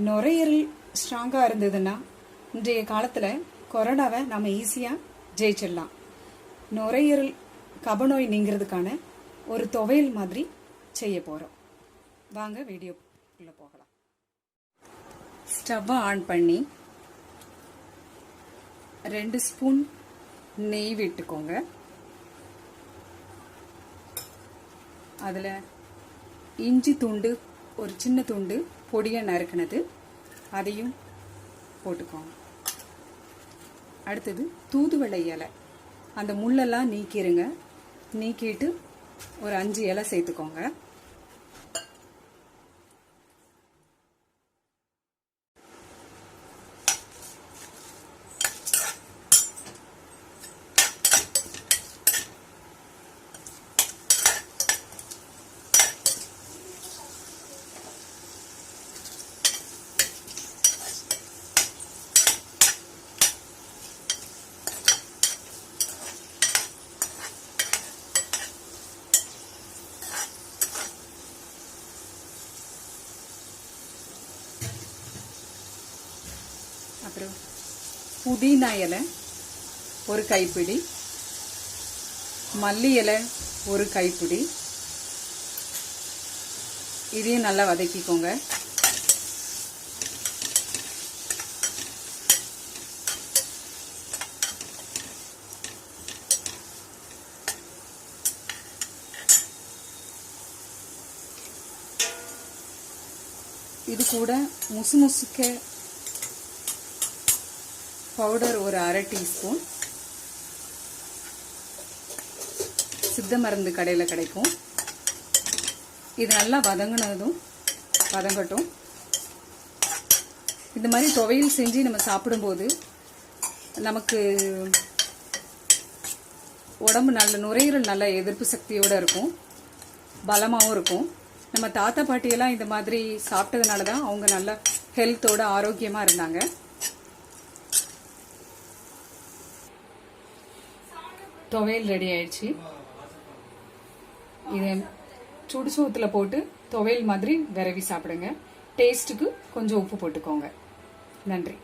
நுரையீரல் ஸ்ட்ராங்கா இருந்ததுன்னா இன்றைய காலத்துல கொரோனாவை நாம ஈஸியா ஜெயிச்சிடலாம். நுரையீரல் கபநோய் நீங்கிறதுக்கான ஒரு துவையல் மாதிரி செய்ய போறோம். வாங்க வீடியோக்குள்ள போகலாம். ஸ்டவ்வை ஆன் பண்ணி 2 ஸ்பூன் நெய் விட்டுக்கோங்க. அதில் இஞ்சி துண்டு, ஒரு சின்ன துண்டு பொடியை நறுக்கினது அதையும் போட்டுக்கோங்க. அடுத்தது தூதுவளை இலை, அந்த முள்ளெல்லாம் நீக்கிடுங்க. நீக்கிட்டு ஒரு 5 இலை சேர்த்துக்கோங்க. அப்புறம் புதினா இலை ஒரு கைப்பிடி, மல்லி இலை ஒரு கைப்பிடி, இதையும் நல்லா வதக்கிக்கோங்க. இது கூட முசுமுசுக்க பவுடர் ஒரு 1/2 டீஸ்பூன், சித்த மருந்து கடையில் கிடைக்கும். இது நல்லா வதங்கட்டும். இந்த மாதிரி துவையல் செஞ்சு நம்ம சாப்பிடும்போது நமக்கு உடம்பு நுரையீரல் நல்ல எதிர்ப்பு சக்தியோட இருக்கும், பலமாகவும் இருக்கும். நம்ம தாத்தா பாட்டியெல்லாம் இந்த மாதிரி சாப்பிட்டதுனால தான் அவங்க நல்ல ஹெல்த்தோட ஆரோக்கியமாக இருந்தாங்க. துவையல் ரெடி ஆயிடுச்சு. இதை சுடு சோத்துல போட்டு துவையல் மாதிரி விரவி சாப்பிடுங்க. டேஸ்ட்டுக்கு கொஞ்சம் உப்பு போட்டுக்கோங்க. நன்றி.